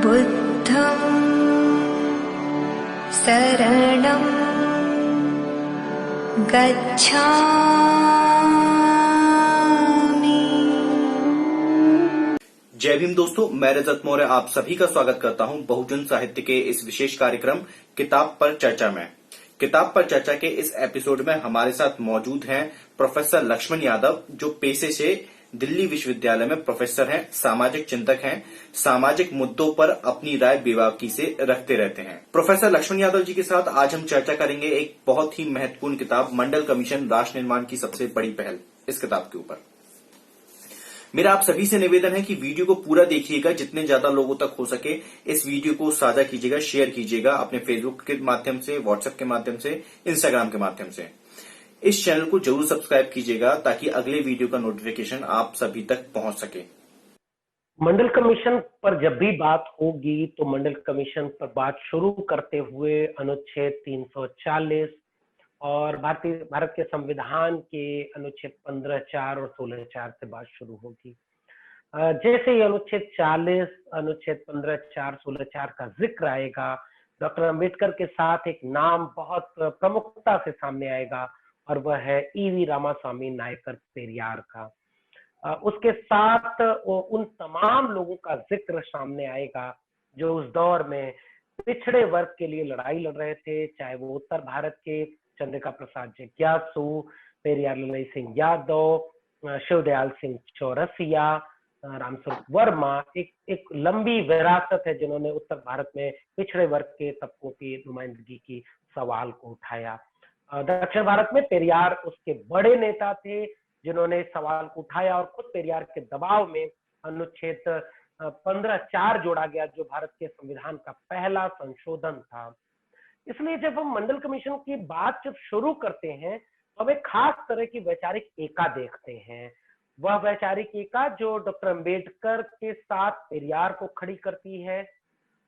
बुद्धं शरणं गच्छामि। जय भीम दोस्तों, मैं रजत मौर्य आप सभी का स्वागत करता हूं बहुजन साहित्य के इस विशेष कार्यक्रम किताब पर चर्चा में। किताब पर चर्चा के इस एपिसोड में हमारे साथ मौजूद हैं प्रोफेसर लक्ष्मण यादव, जो पेशे से दिल्ली विश्वविद्यालय में प्रोफेसर हैं, सामाजिक चिंतक हैं, सामाजिक मुद्दों पर अपनी राय बेबाकी से रखते रहते हैं। प्रोफेसर लक्ष्मण यादव जी के साथ आज हम चर्चा करेंगे एक बहुत ही महत्वपूर्ण किताब, मंडल कमीशन राष्ट्र निर्माण की सबसे बड़ी पहल, इस किताब के ऊपर। मेरा आप सभी से निवेदन है कि वीडियो को पूरा देखिएगा, जितने ज्यादा लोगों तक हो सके इस वीडियो को साझा कीजिएगा, शेयर कीजिएगा अपने फेसबुक के माध्यम से, व्हाट्सएप के माध्यम से, इंस्टाग्राम के माध्यम से। इस चैनल को जरूर सब्सक्राइब कीजिएगा ताकि अगले वीडियो का नोटिफिकेशन आप सभी तक पहुंच सके। मंडल कमीशन पर जब भी बात होगी तो मंडल कमीशन पर बात शुरू करते हुए अनुच्छेद 340 और भारत के संविधान के अनुच्छेद 15(4) और 16(4) से बात शुरू होगी। जैसे ही अनुच्छेद 40, अनुच्छेद 15(4), 16(4) का जिक्र आएगा, डॉक्टर अंबेडकर के साथ एक नाम बहुत प्रमुखता से सामने आएगा और वह है ईवी रामास्वामी नायकर पेरियार का। उसके साथ उन तमाम लोगों का जिक्र सामने आएगा जो उस दौर में पिछड़े वर्ग के लिए लड़ाई लड़ रहे थे, चाहे वो उत्तर भारत के चंद्रिका प्रसाद जिज्ञासु, पेरियार ललई सिंह यादव, शिवदयाल सिंह चौरसिया, रामस्वरूप वर्मा। एक लंबी विरासत है जिन्होंने उत्तर भारत में पिछड़े वर्ग के तबकों की नुमाइंदगी की सवाल को उठाया। दक्षिण भारत में पेरियार उसके बड़े नेता थे जिन्होंने सवाल को उठाया और खुद पेरियार के दबाव में अनुच्छेद 15(4) जोड़ा गया, जो भारत के संविधान का पहला संशोधन था। इसलिए जब हम मंडल कमीशन की बात जब शुरू करते हैं तो हम एक खास तरह की वैचारिक एका देखते हैं। वह वैचारिक एका जो डॉक्टर अंबेडकर के साथ पेरियार को खड़ी करती है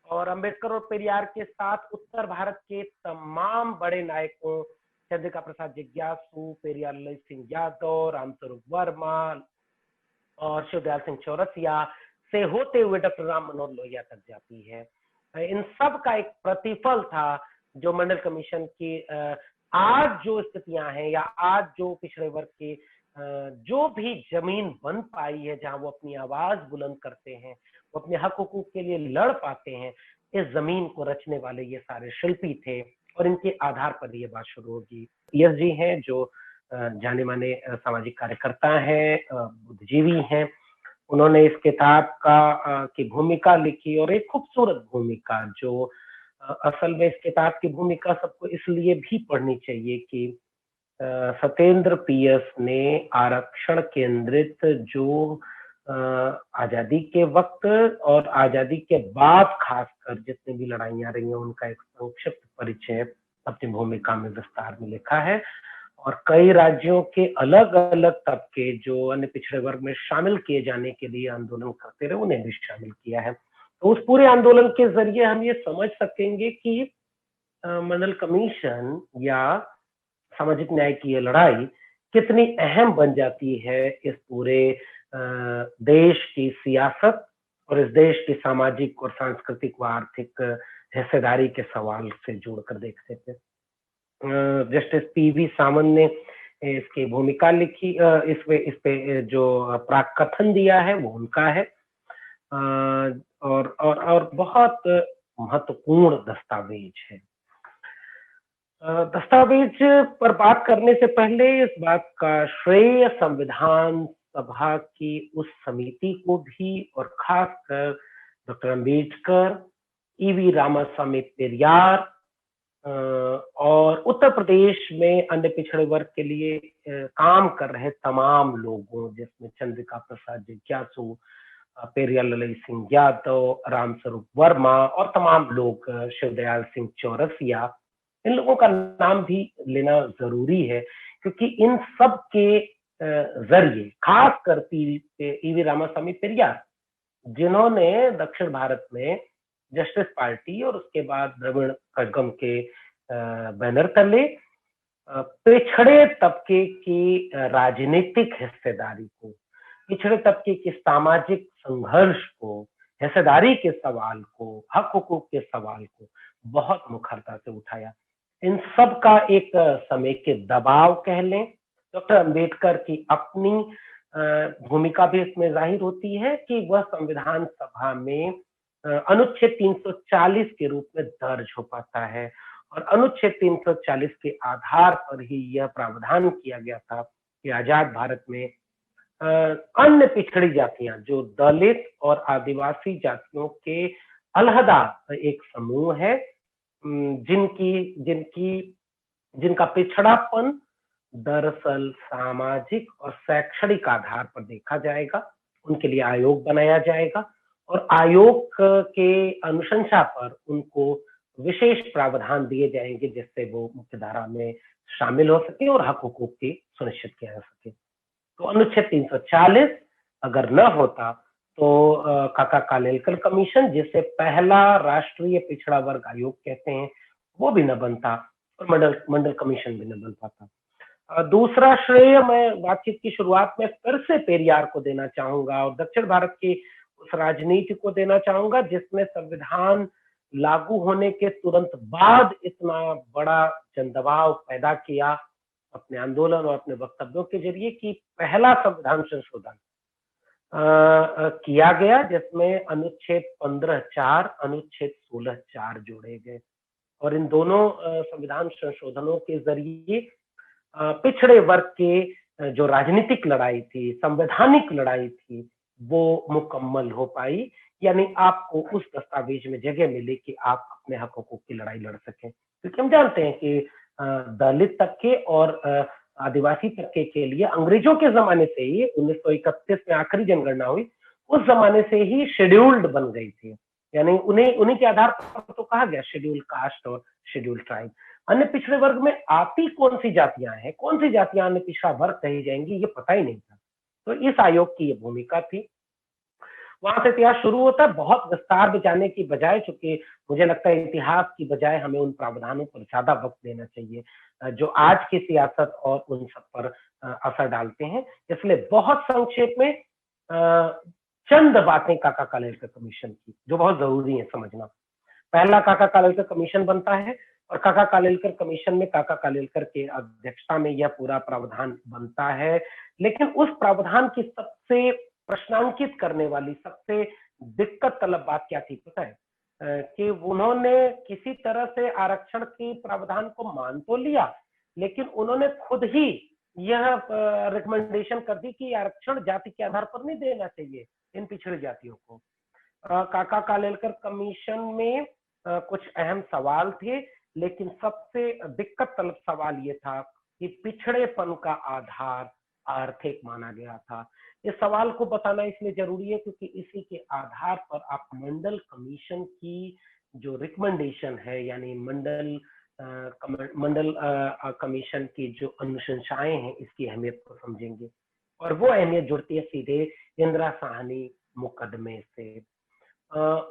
और अंबेडकर और पेरियार के साथ उत्तर भारत के तमाम बड़े नायकों, चंद्रिका प्रसाद जिज्ञासु, पेरियार ललई सिंह यादव, रामस्वरूप वर्मा और शिवदयाल सिंह चौरसिया से होते हुए डॉक्टर राम मनोहर लोहिया तक जाती है। इन सब का एक प्रतिफल था जो मंडल कमीशन की आज जो स्थितियां हैं या आज जो पिछड़े वर्ग की जो भी जमीन बन पाई है, जहां वो अपनी आवाज बुलंद करते हैं, वो अपने हक हुकूक के लिए लड़ पाते हैं, इस जमीन को रचने वाले ये सारे शिल्पी थे और इनके आधार पर ये बात शुरू होगी। यस जी हैं जो जाने माने सामाजिक कार्यकर्ता हैं, बुद्धिजीवी हैं। उन्होंने इस किताब की भूमिका लिखी और एक खूबसूरत भूमिका, जो असल में इस किताब की भूमिका सबको इसलिए भी पढ़नी चाहिए कि सत्येंद्र पीएस ने आरक्षण केंद्रित जो आजादी के वक्त और आजादी के बाद खासकर जितनी भी लड़ाइयां रही हैं उनका एक संक्षिप्त परिचय अपनी भूमिका में विस्तार में लिखा है और कई राज्यों के अलग अलग तबके जो अन्य पिछड़े वर्ग में शामिल किए जाने के लिए आंदोलन करते रहे, उन्हें भी शामिल किया है। तो उस पूरे आंदोलन के जरिए हम ये समझ सकेंगे कि मंडल कमीशन या सामाजिक न्याय की ये लड़ाई कितनी अहम बन जाती है इस पूरे देश की सियासत और इस देश की सामाजिक और सांस्कृतिक व आर्थिक हिस्सेदारी के सवाल से जोड़कर देखते थे। जस्टिस पीवी सामन ने इसकी भूमिका लिखी, इस पे जो प्राक कथन दिया है वो उनका है और बहुत महत्वपूर्ण दस्तावेज है। दस्तावेज पर बात करने से पहले इस बात का श्रेय संविधान सभा की उस समिति को भी और खासकर डॉक्टर अंबेडकर, ईवी रामास्वामी पेरियार और उत्तर प्रदेश में अन्य पिछड़े वर्ग के लिए काम कर रहे तमाम लोगों, जिसमें चंद्रिका प्रसाद जिज्ञासु, पेरियार ललई सिंह यादव, रामस्वरूप वर्मा और तमाम लोग, शिवदयाल सिंह चौरसिया, इन लोगों का नाम भी लेना जरूरी है क्योंकि इन सब के जरिए खासकर ईवी रामास्वामी पेरियार, जिन्होंने दक्षिण भारत में जस्टिस पार्टी और उसके बाद द्रविड़ कड़गम के बैनर तले पिछड़े तबके की राजनीतिक हिस्सेदारी को, पिछड़े तबके के सामाजिक संघर्ष को, हिस्सेदारी के सवाल को, हक हुकूक के सवाल को बहुत मुखरता से उठाया। इन सब का एक समय के दबाव कह लें, डॉक्टर अंबेडकर की अपनी भूमिका भी इसमें जाहिर होती है कि वह संविधान सभा में अनुच्छेद 340 के रूप में दर्ज हो पाता है और अनुच्छेद 340 के आधार पर ही यह प्रावधान किया गया था कि आजाद भारत में अन्य पिछड़ी जातियां जो दलित और आदिवासी जातियों के अलहदा एक समूह है, जिनकी जिनकी जिनका पिछड़ापन दरअसल सामाजिक और शैक्षणिक आधार पर देखा जाएगा, उनके लिए आयोग बनाया जाएगा और आयोग के अनुशंसा पर उनको विशेष प्रावधान दिए जाएंगे जिससे वो मुख्यधारा में शामिल हो सके और हक हुकूक की सुनिश्चित किया जा सके। तो अनुच्छेद 340 अगर न होता तो काका कालेलकर कमीशन, जिसे पहला राष्ट्रीय पिछड़ा वर्ग आयोग कहते हैं, वो भी न बनता और मंडल कमीशन भी न बन पाता। दूसरा श्रेय मैं बातचीत की शुरुआत में फिर से पेरियार को देना चाहूंगा और दक्षिण भारत की उस राजनीति को देना चाहूंगा जिसने संविधान लागू होने के तुरंत बाद इतना बड़ा जनदबाव पैदा किया अपने आंदोलन और अपने वक्तव्यों के जरिए कि पहला संविधान संशोधन किया गया जिसमें अनुच्छेद 15(4) अनुच्छेद 16(4) जोड़े गए और इन दोनों संविधान संशोधनों के जरिए पिछड़े वर्ग के जो राजनीतिक लड़ाई थी, संवैधानिक लड़ाई थी, वो मुकम्मल हो पाई। यानी आपको उस दस्तावेज में जगह मिली कि आप अपने हक हुकूक की लड़ाई लड़ सकें, क्योंकि हम जानते हैं कि दलित तबके और आदिवासी तबके के लिए अंग्रेजों के जमाने से ही 1931 में आखिरी जनगणना हुई, उस जमाने से ही शेड्यूल्ड बन गई थी। यानी उन्हीं के आधार पर तो कहा गया शेड्यूल्ड कास्ट और शेड्यूल्ड ट्राइब। अन्य पिछड़े वर्ग में आती कौन सी जातियां हैं, कौन सी जातियां अन्य पिछड़ा वर्ग कही जाएंगी, ये पता ही नहीं था। तो इस आयोग की ये भूमिका थी। वहां से इतिहास शुरू होता है। बहुत विस्तार में जाने की बजाय, चूंकि मुझे लगता है इतिहास की बजाय हमें उन प्रावधानों पर ज्यादा वक्त देना चाहिए जो आज की सियासत और उन सब पर असर डालते हैं, इसलिए बहुत संक्षेप में चंद बातें काका कालेलकर कमीशन की जो बहुत जरूरी है समझना। पहला काका कालेलकर कमीशन बनता है और काका कालेलकर कमीशन में काका कालेलकर के अध्यक्षता में यह पूरा प्रावधान बनता है। लेकिन उस प्रावधान की सबसे प्रश्नांकित करने वाली, सबसे दिक्कत तलब बात क्या थी पता है? कि उन्होंने किसी तरह से आरक्षण की प्रावधान को मान तो लिया, लेकिन उन्होंने खुद ही यह रिकमेंडेशन कर दी कि आरक्षण जाति के आधार पर नहीं देना चाहिए इन पिछड़ी जातियों को। काका कालेलकर कमीशन में कुछ अहम सवाल थे, लेकिन सबसे दिक्कत तलब सवाल ये था कि पिछड़ेपन का आधार आर्थिक माना गया था। इस सवाल को बताना इसलिए जरूरी है क्योंकि इसी के आधार पर आप मंडल कमीशन की जो रिकमेंडेशन है, यानी मंडल कमीशन की जो अनुशंसाएं हैं, इसकी अहमियत को समझेंगे और वो अहमियत जुड़ती है सीधे इंदिरा साहनी मुकदमे से।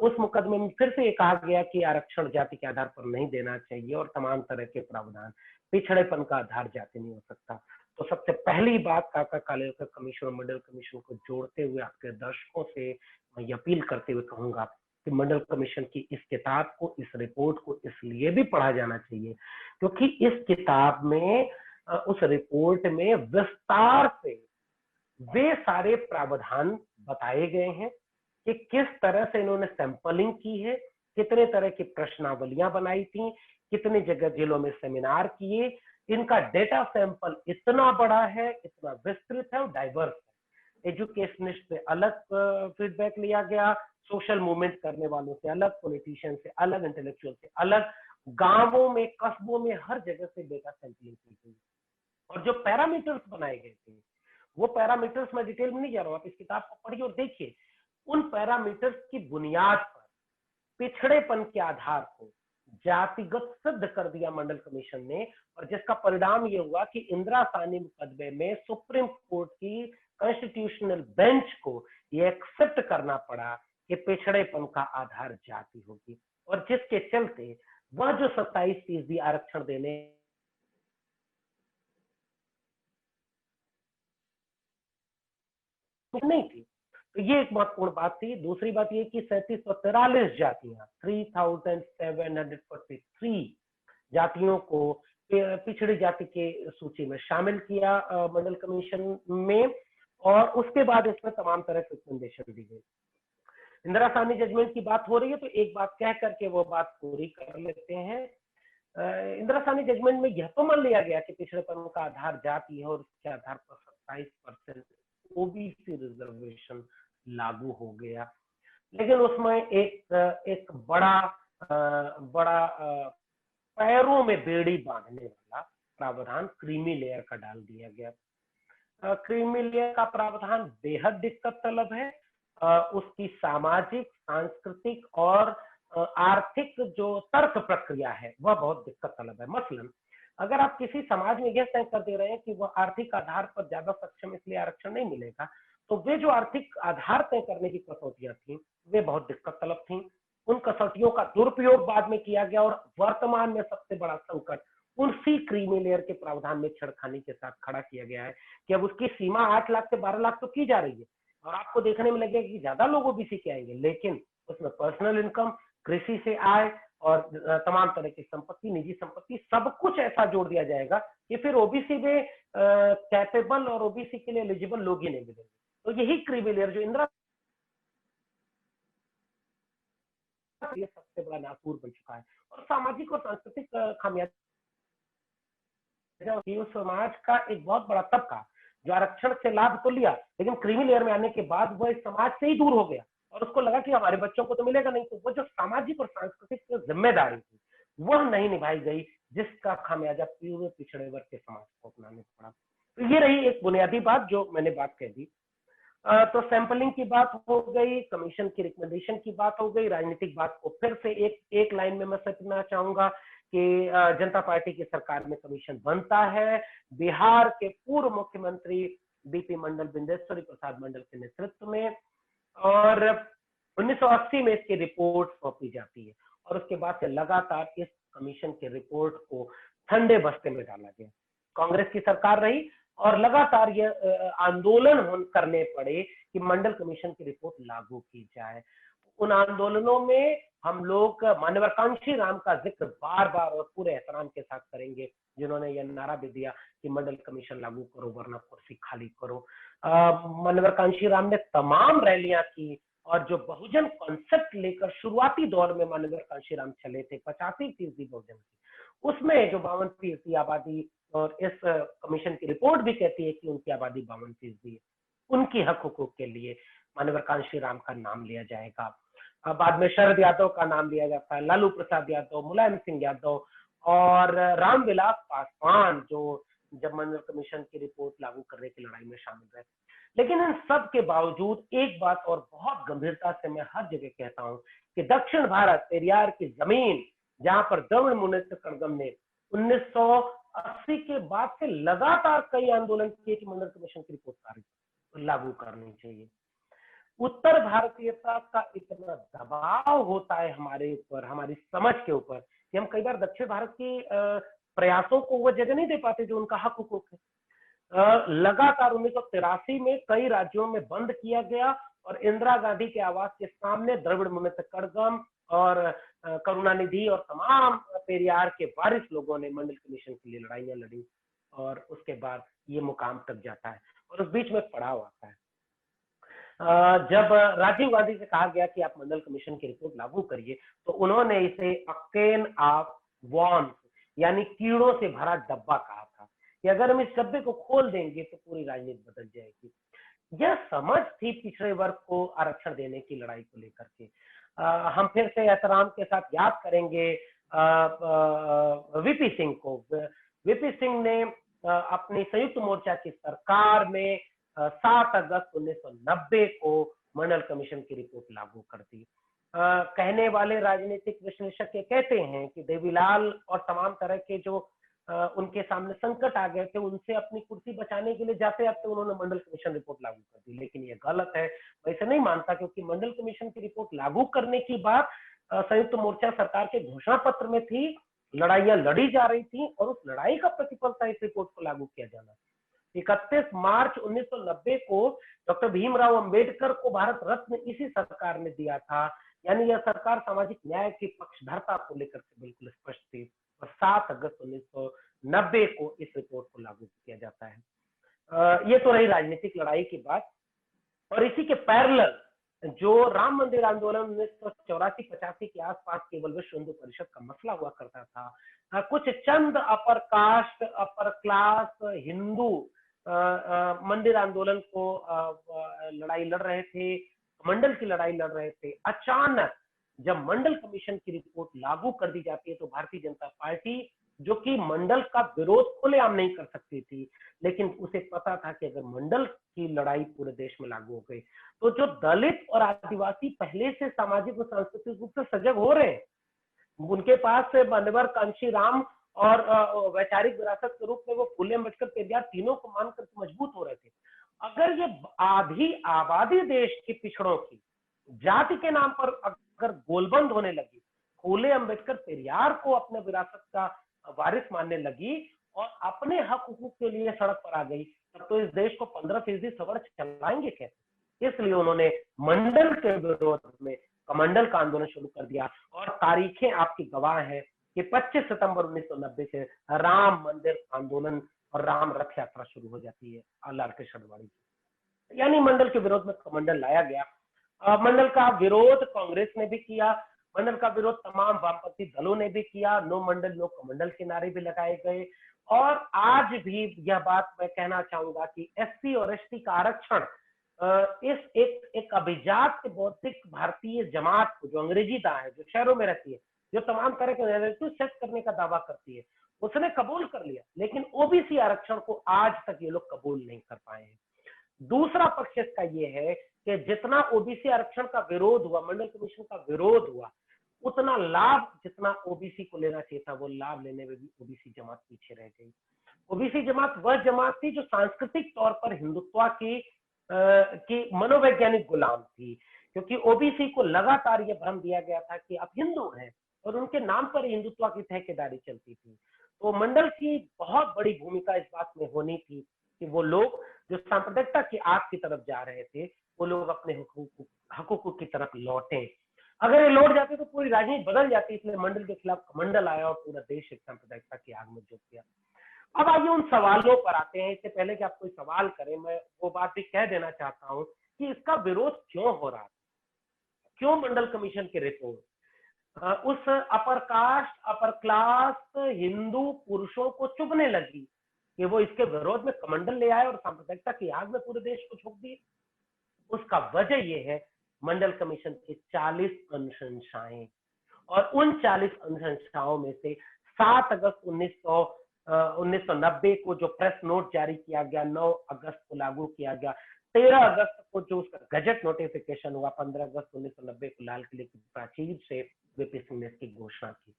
उस मुकदमे में फिर से ये कहा गया कि आरक्षण जाति के आधार पर नहीं देना चाहिए और तमाम तरह के प्रावधान, पिछड़ेपन का आधार जाति नहीं हो सकता। तो सबसे पहली बात काका कालेलकर कमीशन और मंडल कमीशन को जोड़ते हुए आपके दर्शकों से मैं ये अपील करते हुए कहूंगा कि मंडल कमीशन की इस किताब को, इस रिपोर्ट को इसलिए भी पढ़ा जाना चाहिए क्योंकि इस किताब में, उस रिपोर्ट में विस्तार से वे सारे प्रावधान बताए गए हैं कि किस तरह से इन्होंने सैंपलिंग की है, कितने तरह की प्रश्नावलियां बनाई थी, कितने जगह जिलों में सेमिनार किए। इनका डेटा सैंपल इतना बड़ा है, इतना विस्तृत है और डाइवर्स है। एजुकेशनिस्ट से अलग फीडबैक लिया गया, सोशल मूवमेंट करने वालों से अलग, पॉलिटिशियन से अलग, इंटेलेक्चुअल से अलग, गांवों में, कस्बों में, हर जगह से डेटा सैंपलिंग की गई। और जो पैरामीटर्स बनाए गए थे, वो पैरामीटर्स मैं डिटेल में नहीं जा रहा हूं, आप इस किताब को पढ़िए और देखिए। उन पैरामीटर्स की बुनियाद पर पिछड़ेपन के आधार को जातिगत सिद्ध कर दिया मंडल कमीशन ने और जिसका परिणाम ये हुआ कि इंदिरा साहनी मुकदमे में सुप्रीम कोर्ट की कॉन्स्टिट्यूशनल बेंच को ये एक्सेप्ट करना पड़ा कि पिछड़ेपन का आधार जाति होगी और जिसके चलते वह जो 27% आरक्षण देने नहीं थी। तो ये एक महत्वपूर्ण बात थी। दूसरी बात ये कि 3743 जातियां 3743 जातियों को पिछड़ी जाति के सूची में शामिल किया मंडल कमीशन में, और उसके बाद इसमें तमाम तरह की रिकमेंडेशन दी गई। इंदिरा साहनी जजमेंट की बात हो रही है तो एक बात कह करके वो बात पूरी कर लेते हैं। इंदिरा साहनी जजमेंट में यह तो मान लिया गया कि पिछड़ेपन का आधार जाति है और उसके आधार पर 27% ओबीसी रिजर्वेशन लागू हो गया, लेकिन उसमें एक बड़ा पैरों में बेड़ी बांधने वाला प्रावधान क्रीमी लेयर का डाल दिया गया। क्रीमी लेयर का प्रावधान बेहद दिक्कत तलब है। उसकी सामाजिक, सांस्कृतिक और आर्थिक जो तर्क प्रक्रिया है वह बहुत दिक्कत तलब है। मसलन अगर आप किसी समाज में यह तय कर दे रहे हैं कि वह आर्थिक आधार पर ज्यादा सक्षम इसलिए आरक्षण नहीं मिलेगा, तो वे जो आर्थिक आधार तय करने की कसौटियां थी वे बहुत दिक्कत तलब थी। उन कसौटियों का दुरुपयोग बाद में किया गया और वर्तमान में सबसे बड़ा संकट उसी क्रीमी लेयर के प्रावधान में छेड़खानी के साथ खड़ा किया गया है कि अब उसकी सीमा 8 लाख से 12 लाख तो की जा रही है, और आपको देखने में लगेगा कि ज्यादा लोग ओबीसी के आएंगे, लेकिन उसमें पर्सनल इनकम, कृषि से आय और तमाम तरह की संपत्ति, निजी संपत्ति, सब कुछ ऐसा जोड़ दिया जाएगा कि फिर ओबीसी में कैपेबल और ओबीसी के लिए एलिजिबल लोग ही नहीं मिलेंगे। तो यही क्रीमी लेयर जो इंदिरा ये सबसे बड़ा नासूर बन चुका है। और सामाजिक और सांस्कृतिक खामियाजा उस समाज का एक बहुत बड़ा तबका जो आरक्षण से लाभ तो लिया, लेकिन क्रीमी लेयर में आने के बाद वह इस समाज से ही दूर हो गया और उसको लगा कि हमारे बच्चों को तो मिलेगा नहीं। तो वो जो सामाजिक और सांस्कृतिक जिम्मेदारी थी वह नहीं निभाई गई, जिसका खामियाजा पूरे पिछड़े वर्ग के समाज को अपनाने पड़ा। तो ये रही एक बुनियादी बात जो मैंने बात कह दी। तो सैंपलिंग की बात हो गई, कमीशन की रिकमेंडेशन की बात हो गई, राजनीतिक बात को फिर से एक लाइन में मैं समेटना चाहूंगा कि जनता पार्टी की सरकार में कमीशन बनता है। बिहार के पूर्व मुख्यमंत्री बीपी मंडल, बिंदेश्वरी प्रसाद मंडल के नेतृत्व में, और 1980 में इसकी रिपोर्ट सौंपी जाती है और उसके बाद से लगातार इस कमीशन की रिपोर्ट को ठंडे बस्ते में डाला गया। कांग्रेस की सरकार रही और लगातार ये आंदोलन करने पड़े कि मंडल कमीशन की रिपोर्ट लागू की जाए। उन आंदोलनों में हम लोग माननीय कांशी राम का जिक्र बार बार और पूरे एहतराम के साथ करेंगे, जिन्होंने यह नारा भी दिया कि मंडल कमीशन लागू करो वरना कुर्सी खाली करो। माननीय कांशी राम ने तमाम रैलियां की और जो बहुजन कॉन्सेप्ट लेकर शुरुआती दौर में माननीय कांशी राम चले थे 85% बहुजन की, उसमें जो 52% आबादी, और इस कमीशन की रिपोर्ट भी कहती है कि उनकी आबादी 52% है, उनकी हक हुकूक के लिए माननीय कांशी राम का नाम लिया जाएगा। बाद में शरद यादव का नाम लिया जाता है, लालू प्रसाद यादव, मुलायम सिंह यादव और रामविलास पासवान, जो जब मंडल कमीशन की रिपोर्ट लागू करने की लड़ाई में शामिल रहे। लेकिन इन सब के बावजूद एक बात और बहुत गंभीरता से मैं हर जगह कहता हूं कि दक्षिण भारत, पेरियार की जमीन, जहां पर द्रविड़ मुनेत्र कड़गम ने 1980 के बाद से लगातार कई आंदोलन किए कि मंडल कमीशन की रिपोर्ट लागू करनी चाहिए। उत्तर भारतीयता का इतना दबाव होता है हमारे ऊपर, हमारी समझ के ऊपर, कि हम कई बार दक्षिण भारत की प्रयासों को वो जगह नहीं दे पाते जो उनका हक हुकूक है। लगातार 1983 में कई राज्यों में बंद किया गया और इंदिरा गांधी के आवास के सामने द्रविड़ मुनेत्र कड़गम और करुणानिधि और तमाम पेरियार के वारिस लोगों ने मंडल कमीशन के लिए लड़ाइयां लड़ी, और उसके बाद ये मुकाम तक जाता है और उस बीच में पड़ाव आता है। जब राजीव गांधी से कहा गया कि आप मंडल कमीशन की रिपोर्ट लागू करिए, तो उन्होंने इसे अ कैन ऑफ वॉर्म्स, यानी कीड़ों से भरा डब्बा कहा था कि अगर हम इस डब्बे को खोल देंगे तो पूरी राजनीति बदल जाएगी। यह समझ थी पिछड़े वर्ग को आरक्षण देने की लड़ाई को लेकर के। हम फिर से एहतराम के साथ याद करेंगे वीपी सिंह को। वीपी सिंह ने अपनी संयुक्त मोर्चा की सरकार में 7 अगस्त 1990 को मंडल कमीशन की रिपोर्ट लागू कर दी। कहने वाले राजनीतिक विश्लेषक ये कहते हैं कि देवीलाल और तमाम तरह के जो उनके सामने संकट आ गए थे, उनसे अपनी कुर्सी बचाने के लिए जाते जाते उन्होंने मंडल कमीशन रिपोर्ट लागू कर दी, लेकिन ये गलत है। मैं इसे नहीं मानता, क्योंकि मंडल कमीशन की रिपोर्ट लागू करने की बात संयुक्त मोर्चा सरकार के घोषणा पत्र में थी, लड़ाइयां लड़ी जा रही थी और उस लड़ाई का प्रतिफल था इस रिपोर्ट को लागू किया जाना। 31 मार्च 1990 को डॉक्टर भीमराव अंबेडकर को भारत रत्न इसी सरकार ने दिया था। यानी यह सरकार सामाजिक न्याय की पक्षधरता को लेकर के बिल्कुल स्पष्ट थी। और 7 अगस्त 1990 को इस रिपोर्ट को लागू किया जाता है। ये तो रही राजनीतिक लड़ाई की बात। और इसी के पैरेलल जो राम मंदिर आंदोलन 1984-85 के आसपास केवल विश्व हिंदू परिषद का मसला हुआ करता था। कुछ चंद upper caste upper class Hindu मंदिर आंदोलन को लड़ाई लड़ रहे थे, मंडल की लड़ाई लड़ रहे थे। अचानक जब मंडल कमीशन की रिपोर्ट लागू कर दी जाती है तो भारतीय जनता पार्टी, जो कि मंडल का विरोध खुलेआम नहीं कर सकती थी, लेकिन उसे पता था कि अगर मंडल की लड़ाई पूरे देश में लागू हो गई तो जो दलित और आदिवासी पहले से सामाजिक और सांस्कृतिक रूप से सजग हो रहे हैं, उनके पास से मान्यवर कांशीराम और वैचारिक विरासत के रूप में वो फूले अम्बेडकर पेरियार तीनों को मानकर मजबूत हो रहे थे। अगर ये आधी आबादी देश की पिछड़ों की जाति के नाम पर अगर गोलबंद होने लगी, फूले अम्बेडकर पेरियार को अपने विरासत का वारिस मानने लगी और अपने हक हुकूक के लिए सड़क पर आ गई, तब तो इस देश को 15% सवर्ण चलाएंगे कैसे? इसलिए उन्होंने मंडल के विरोध में कमंडल का आंदोलन शुरू कर दिया। और तारीखें आपकी गवाह है कि 25 सितंबर 1990 से राम मंदिर आंदोलन और राम रथ यात्रा शुरू हो जाती है लाल कृष्ण अडवाणी की। यानी मंडल के विरोध में कमंडल लाया गया। मंडल का विरोध कांग्रेस ने भी किया, मंडल का विरोध तमाम वामपंथी दलों ने भी किया, नो मंडल नो कमंडल के नारे भी लगाए गए। और आज भी यह बात मैं कहना चाहूंगा कि एससी और एसटी का आरक्षण इस एक अभिजात बौद्धिक भारतीय जमात को, जो अंग्रेजी दां है, जो शहरों में रहती है, जो तमाम तरह के नैरेटिव सेट करने का दावा करती है, उसने कबूल कर लिया। लेकिन ओबीसी आरक्षण को आज तक ये लोग कबूल नहीं कर पाए हैं। दूसरा पक्ष इसका ये है कि जितना ओबीसी आरक्षण का विरोध हुआ, मंडल कमीशन का विरोध हुआ, उतना लाभ जितना ओबीसी को लेना चाहिए था, वो लाभ लेने में भी ओबीसी जमात पीछे रह गई। ओबीसी जमात वह जमात थी जो सांस्कृतिक तौर पर हिंदुत्व की मनोवैज्ञानिक गुलाम थी, क्योंकि ओबीसी को लगातार यह भ्रम दिया गया था कि आप हिंदू हैं और उनके नाम पर हिंदुत्व की ठेकेदारी चलती थी। तो मंडल की बहुत बड़ी भूमिका इस बात में होनी थी कि वो लोग जो सांप्रदायिकता की आग की तरफ जा रहे थे, वो लोग अपने हकूक की तरफ लौटे। अगर ये लौट जाते तो पूरी राजनीति बदल जाती, इसलिए मंडल के खिलाफ कमंडल आया और पूरा देश एक सांप्रदायिकता की आग में झोंक गया। अब आइए उन सवालों पर आते हैं। इससे पहले कि आप कोई सवाल करें, मैं वो बात भी कह देना चाहता हूं कि इसका विरोध क्यों हो रहा था, क्यों मंडल कमीशन की रिपोर्ट उस अपर कास्ट अपर क्लास हिंदू पुरुषों को चुभने लगी कि वो इसके विरोध में कमंडल ले आए और सांप्रदायिकता की आग में पूरे देश को झोंक दिए। उसका वजह यह है मंडल कमीशन की 40 अनुशंसाएं, और उन 40 अनुशंसाओं में से 7 अगस्त 1990 को जो प्रेस नोट जारी किया गया, 9 अगस्त को लागू किया गया, 13 अगस्त को जो उसका गजट नोटिफिकेशन हुआ, 15 अगस्त 1990 को लाल किले की प्राचीर से वीपी सिंह ने इसकी घोषणा की।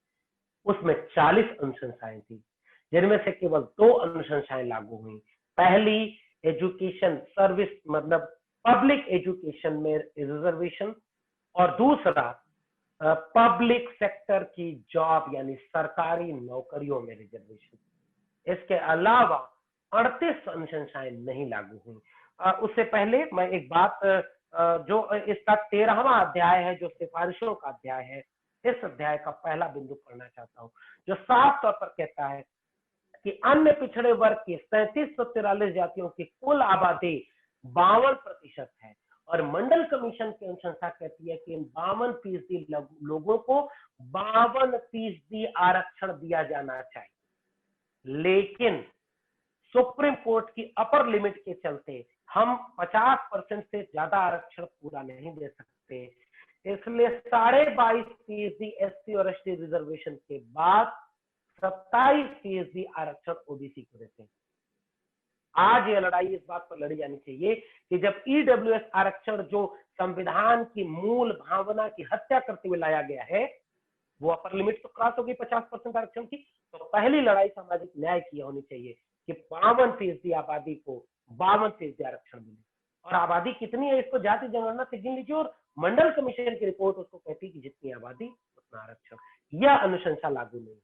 उसमें 40 अनुशंसाएं थी, जिनमें से केवल 2 अनुशंसाएं लागू हुई। पहली, एजुकेशन सर्विस मतलब पब्लिक एजुकेशन में रिजर्वेशन, और दूसरा पब्लिक सेक्टर की जॉब यानी सरकारी नौकरियों में रिजर्वेशन। इसके अलावा 38 अनुशंसाएं नहीं लागू हुई। उससे पहले मैं एक बात, जो इसका 13वां अध्याय है, जो सिफारिशों का अध्याय है, इस अध्याय का पहला बिंदु पढ़ना चाहता हूं, जो साफ तौर पर कहता है कि अन्य पिछड़े वर्ग की 3743 जातियों की कुल आबादी 52% है, और मंडल कमीशन की अनुशंसा कहती है कि इन 52% लोगों को 52% आरक्षण दिया जाना चाहिए। लेकिन सुप्रीम कोर्ट की अपर लिमिट के चलते हम 50% से ज्यादा आरक्षण पूरा नहीं दे सकते, इसलिए 22.5% एससी और एसटी रिजर्वेशन के बाद 27% आरक्षण ओबीसी को देते हैं। आज यह लड़ाई इस बात पर लड़ी जानी चाहिए कि जब ईडब्ल्यूएस आरक्षण, जो संविधान की मूल भावना की हत्या करते हुए लाया गया है, वो अपर लिमिट तो क्रॉस होगी 50% आरक्षण की, तो पहली लड़ाई सामाजिक न्याय की होनी चाहिए कि 52% आबादी को 52% आरक्षण मिले। और आबादी कितनी है इसको जाति जनगणना से गिन लीजिए, और मंडल कमीशन की रिपोर्ट उसको कहती है कि जितनी आबादी उतना आरक्षण। यह अनुशंसा लागू नहीं है।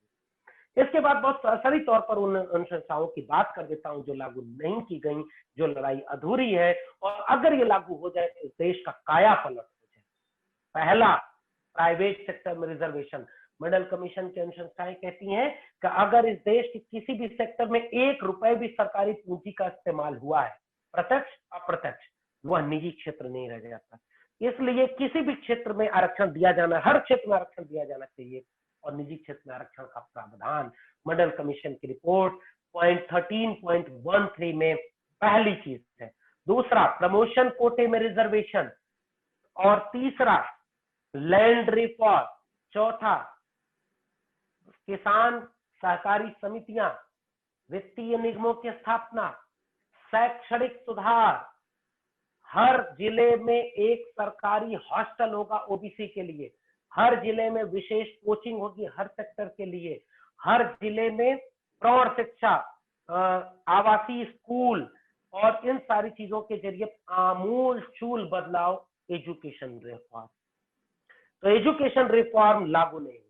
इसके बाद बहुत सरसरी तौर पर उन अनुशंसाओं की बात कर देता हूं जो लागू नहीं की गई, जो लड़ाई अधूरी है, और अगर ये लागू हो जाए तो इस देश का काया पलट हो जाए। पहला, प्राइवेट सेक्टर में रिजर्वेशन। मंडल कमीशन की अनुशंसाएं कहती हैं कि अगर इस देश के किसी भी सेक्टर में 1 रुपए भी सरकारी पूंजी का इस्तेमाल हुआ है, प्रत्यक्ष अप्रत्यक्ष, वह निजी क्षेत्र नहीं रह जाता। इसलिए किसी भी क्षेत्र में आरक्षण दिया जाना, हर क्षेत्र में आरक्षण दिया जाना चाहिए, और निजी क्षेत्र में आरक्षण का प्रावधान मंडल कमीशन की रिपोर्ट पॉइंट 13.13 में पहली चीज है। दूसरा, प्रमोशन कोटे में रिजर्वेशन, और तीसरा, लैंड रिफॉर्म। चौथा, किसान सहकारी समितियां, वित्तीय निगमों की स्थापना, शैक्षणिक सुधार, हर जिले में एक सरकारी हॉस्टल होगा ओबीसी के लिए, हर जिले में विशेष कोचिंग होगी हर सेक्टर के लिए, हर जिले में प्रौढ़ शिक्षा, आवासीय स्कूल, और इन सारी चीजों के जरिए आमूल चूल बदलाव एजुकेशन रिफॉर्म। तो एजुकेशन रिफॉर्म लागू नहीं हुआ,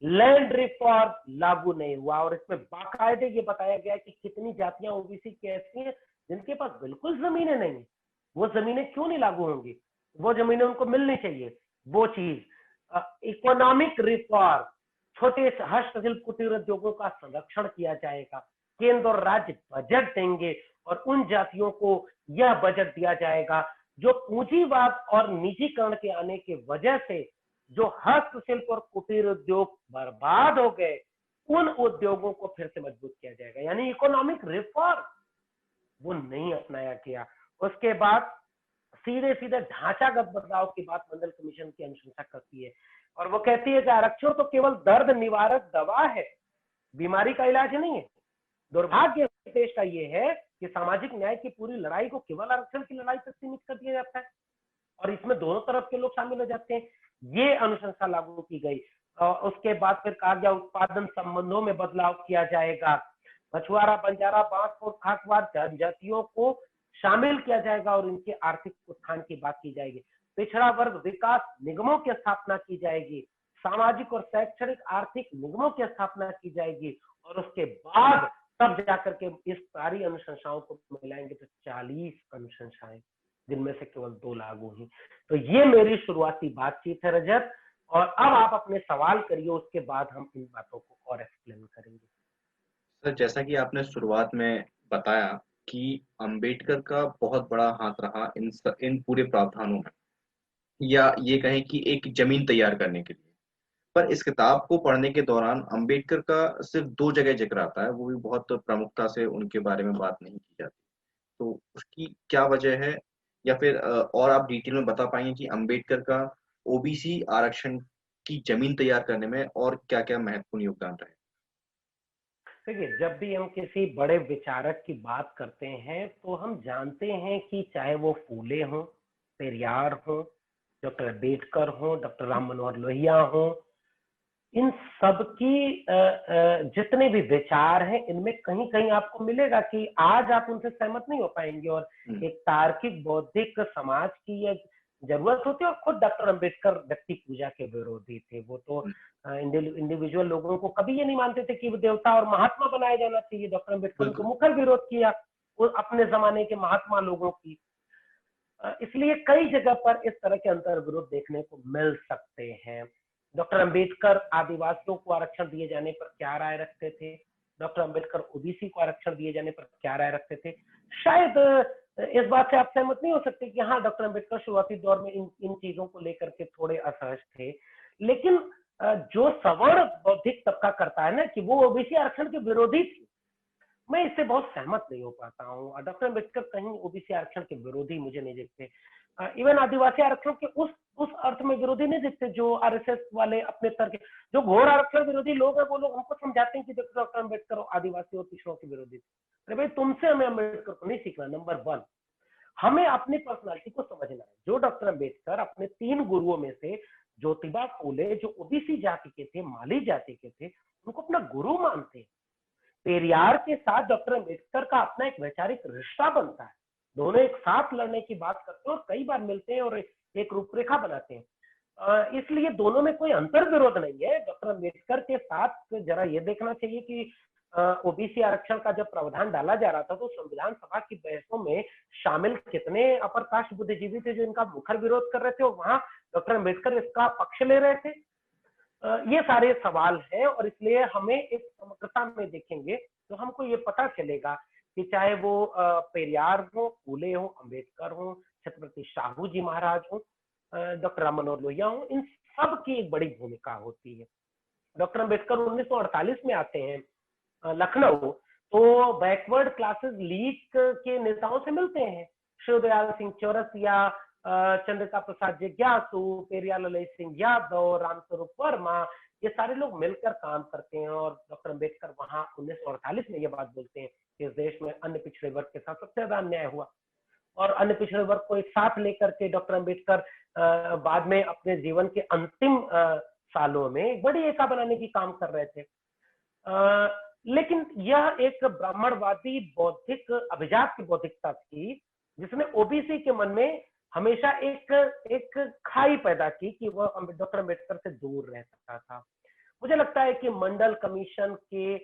लैंड रिफॉर्म लागू नहीं हुआ, और इसमें बाकायदे ये बताया गया कि कितनी जातियां ओबीसी की ऐसी हैं जिनके पास बिल्कुल जमीनें नहीं है। वो जमीनें क्यों नहीं लागू होंगी, वो जमीनें उनको मिलनी चाहिए। वो चीज, इकोनॉमिक रिफॉर्म, छोटे हस्तशिल्प कुटीर उद्योगों का संरक्षण किया जाएगा, केंद्र और राज्य बजट देंगे, और उन जातियों को यह बजट दिया जाएगा जो पूंजीवाद और निजीकरण के आने की वजह से जो हस्तशिल्प और कुटीर उद्योग बर्बाद हो गए, उन उद्योगों को फिर से मजबूत किया जाएगा। यानी इकोनॉमिक रिफॉर्म वो नहीं अपनाया गया। उसके बाद सीधे सीधे ढांचागत बदलाव की बात मंडल कमीशन की अनुशंसा करती है, और वो कहती है कि आरक्षण तो केवल दर्द निवारक दवा है, बीमारी का इलाज नहीं है। दुर्भाग्य देश का ये है कि सामाजिक न्याय की पूरी लड़ाई को केवल आरक्षण की लड़ाई तक सीमित कर दिया जाता है, और इसमें दोनों तरफ के लोग शामिल हो जाते हैं। ये अनुशंसा लागू की गई। उसके बाद फिर कहा गया उत्पादन संबंधों में बदलाव किया जाएगा, मछुआरा, बंजारा, बांसकोट, खाकवाद जनजातियों को शामिल किया जाएगा और इनके आर्थिक उत्थान की बात की जाएगी। पिछड़ा वर्ग विकास निगमों की स्थापना की जाएगी, सामाजिक और शैक्षणिक आर्थिक निगमों की स्थापना की जाएगी, और उसके बाद तब जाकर के इस सारी अनुशंसाओं को मिलाएंगे तो 40 अनुशंसाएं, जिनमें से केवल 2 लागू हुई। तो ये मेरी शुरुआती बातचीत है रजत, और अब आप अपने सवाल करिए, उसके बाद हम इन बातों को और एक्सप्लेन करेंगे। सर, जैसा कि आपने शुरुआत में बताया कि अंबेडकर का बहुत बड़ा हाथ रहा इन पूरे प्रावधानों में, या ये कहें कि एक जमीन तैयार करने के लिए। पर इस किताब को पढ़ने के दौरान अंबेडकर का सिर्फ 2 जगह जिक्र आता है, वो भी बहुत प्रमुखता से उनके बारे में बात नहीं की जाती। तो उसकी क्या वजह है, या फिर और आप डिटेल में बता पाएंगे कि अंबेडकर का ओबीसी आरक्षण की जमीन तैयार करने में और क्या-क्या महत्वपूर्ण योगदान रहे? देखिए, जब भी हम किसी बड़े विचारक की बात करते हैं तो हम जानते हैं कि चाहे वो फूले हों, पेरियार हों, डॉक्टर अम्बेडकर हों, डॉक्टर राम मनोहर लोहिया हों, इन सबकी जितने भी विचार हैं, इनमें कहीं कहीं आपको मिलेगा कि आज आप उनसे सहमत नहीं हो पाएंगे, और एक तार्किक बौद्धिक समाज की यह जरूरत होती है। और खुद डॉक्टर अम्बेडकर व्यक्ति पूजा के विरोधी थे। वो तो इंडिविजुअल लोगों को कभी ये नहीं मानते थे कि वो देवता और महात्मा बनाया जाना चाहिए। डॉक्टर अम्बेडकर ने तो मुखर विरोध किया वो अपने जमाने के महात्मा लोगों की। इसलिए कई जगह पर इस तरह के अंतर विरोध देखने को मिल सकते हैं। डॉक्टर अम्बेडकर आदिवासियों को आरक्षण दिए जाने पर क्या राय रखते थे, डॉक्टर अम्बेडकर ओबीसी को आरक्षण दिए जाने पर क्या राय रखते थे, शायद इस बात से आप सहमत नहीं हो सकते कि हाँ, डॉक्टर अम्बेडकर शुरुआती दौर में इन चीजों को लेकर के थोड़े असहज थे। लेकिन जो सवर्ण बौद्धिक तबका करता है ना कि वो ओबीसी आरक्षण के विरोधी थे, मैं इससे बहुत सहमत नहीं हो पाता हूँ। डॉक्टर अम्बेडकर कहीं ओबीसी आरक्षण के विरोधी मुझे नहीं दिखते। इवन आदिवासी आरक्षण के उस अर्थ में विरोधी नहीं दिखते जो आरएसएस वाले अपने तर्क, जो घोर आरक्षण विरोधी लोग हैं वो लोग हमको समझाते हैं कि देखो डॉक्टर अम्बेडकर आदिवासी और पिछड़ों के विरोधी थे। अरे भाई, तुमसे हमें अम्बेडकर को नहीं सीखना। नंबर 1, हमें अपनी पर्सनालिटी को समझना है। जो डॉक्टर अम्बेडकर अपने 3 गुरुओं में से ज्योतिबा फूले, जो ओबीसी जाति के थे, माली जाति के थे, उनको अपना गुरु मानते हैं। पेरियार के साथ डॉक्टर अम्बेडकर का अपना एक वैचारिक रिश्ता बनता है। दोनों एक साथ लड़ने की बात करते हैं और कई बार मिलते हैं और एक रूपरेखा बनाते हैं। इसलिए दोनों में कोई अंतर विरोध नहीं है। डॉक्टर अम्बेडकर के साथ जरा ये देखना चाहिए कि ओबीसी आरक्षण का जब प्रावधान डाला जा रहा था तो संविधान सभा की बहसों में शामिल कितने अपर कास्ट बुद्धिजीवी थे जो इनका मुखर विरोध कर रहे थे और वहां डॉक्टर अम्बेडकर इसका पक्ष ले रहे थे। ये सारे सवाल हैं और इसलिए हमें एक समग्रता में देखेंगे तो हमको ये पता चलेगा कि चाहे वो पेरियार हो, फूले हो, अम्बेडकर हो, छत्रपति शाहू जी महाराज हो, डॉक्टर राम मनोहर लोहिया हो, इन सब की एक बड़ी भूमिका होती है। डॉक्टर अम्बेडकर 1948 में आते हैं लखनऊ, तो बैकवर्ड क्लासेस लीग के नेताओं से मिलते हैं। शिवदयाल सिंह चौरसिया, चंद्रिका प्रसाद जिज्ञासु, पेरियार ललित सिंह यादव, रामस्वरूप वर्मा, ये सारे लोग मिलकर काम करते हैं और डॉक्टर अम्बेडकर वहां 1948 में ये बात बोलते हैं कि इस देश में अन्य पिछड़े वर्ग के साथ सबसे ज्यादा अन्याय हुआ और अन्य पिछड़े वर्ग को एक साथ लेकर के डॉक्टर अम्बेडकर बाद में अपने जीवन के अंतिम सालों में बड़ी एकता बनाने की काम कर रहे थे। लेकिन यह एक ब्राह्मणवादी बौद्धिक अभिजात की बौद्धिकता थी जिसने ओबीसी के मन में हमेशा एक खाई पैदा की कि वह डॉक्टर अम्बेडकर से दूर रह सकता था। मुझे लगता है कि मंडल कमीशन के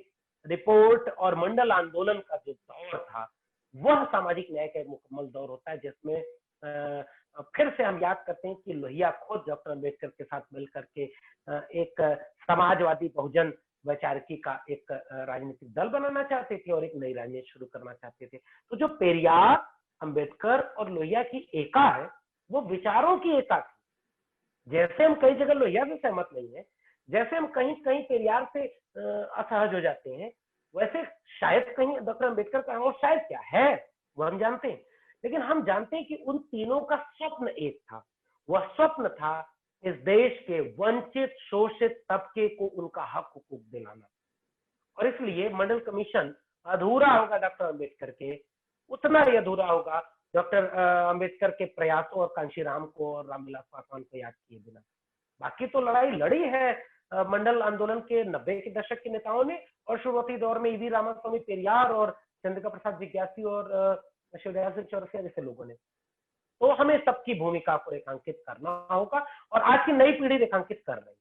रिपोर्ट और मंडल आंदोलन का जो दौर था वह सामाजिक न्याय का एक मुकम्मल दौर होता है जिसमें फिर से हम याद करते हैं कि लोहिया खुद डॉक्टर अम्बेडकर के साथ मिलकर के एक समाजवादी बहुजन वैचारिकी का एक राजनीतिक दल बनाना चाहते थे और एक नई राजनीति शुरू करना चाहते थे। तो जो पेरियार, अम्बेडकर और लोहिया की एका है वो विचारों की एका थी। जैसे हम कई जगह लोहिया से सहमत नहीं है, जैसे हम कहीं कहीं पेरियार से असहज हो जाते हैं, वैसे शायद कहीं डॉक्टर अम्बेडकर का और शायद क्या है वो हम जानते हैं, लेकिन हम जानते हैं कि उन तीनों का स्वप्न एक था। वह स्वप्न था इस देश के वंचित शोषित तबके को उनका हक हुकूक दिलाना। और इसलिए मंडल कमीशन अधूरा होगा डॉक्टर अम्बेडकर के, उतना ही अधूरा होगा डॉक्टर अम्बेडकर के प्रयासों और कांशीराम को और रामविलास पासवान को याद किए बिना। बाकी तो लड़ाई लड़ी है मंडल आंदोलन के 90 के दशक के नेताओं ने और शुरुआती दौर में ईवी रामास्वामी पेरियार और चंद्रिका प्रसाद जिज्ञासु और शिवदयाल सिंह चौरसिया जैसे लोगों ने। तो हमें सबकी भूमिका को रेखांकित करना होगा और आज की नई पीढ़ी रेखांकित कर रही है।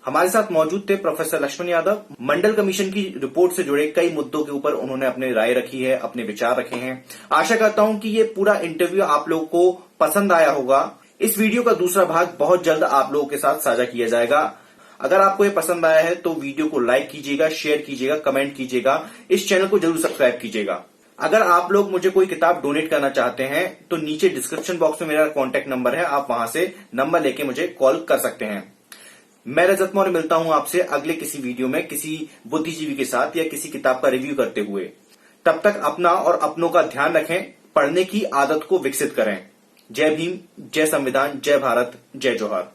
हमारे साथ मौजूद थे प्रोफेसर लक्ष्मण यादव। मंडल कमीशन की रिपोर्ट से जुड़े कई मुद्दों के ऊपर उन्होंने अपनी राय रखी है, अपने विचार रखे हैं। आशा करता हूं कि ये पूरा इंटरव्यू आप लोगों को पसंद आया होगा। इस वीडियो का दूसरा भाग बहुत जल्द आप लोगों के साथ साझा किया जाएगा। अगर आपको ये पसंद आया है तो वीडियो को लाइक कीजिएगा, शेयर कीजिएगा, कमेंट कीजिएगा, इस चैनल को जरूर सब्सक्राइब कीजिएगा। अगर आप लोग मुझे कोई किताब डोनेट करना चाहते हैं तो नीचे डिस्क्रिप्शन बॉक्स में मेरा कॉन्टैक्ट नंबर है, आप वहां से नंबर लेके मुझे कॉल कर सकते हैं। मैं रजत मौर्य मिलता हूं आपसे अगले किसी वीडियो में किसी बुद्धिजीवी के साथ या किसी किताब का रिव्यू करते हुए। तब तक अपना और अपनों का ध्यान रखें, पढ़ने की आदत को विकसित करें। जय भीम, जय संविधान, जय भारत, जय जोहार।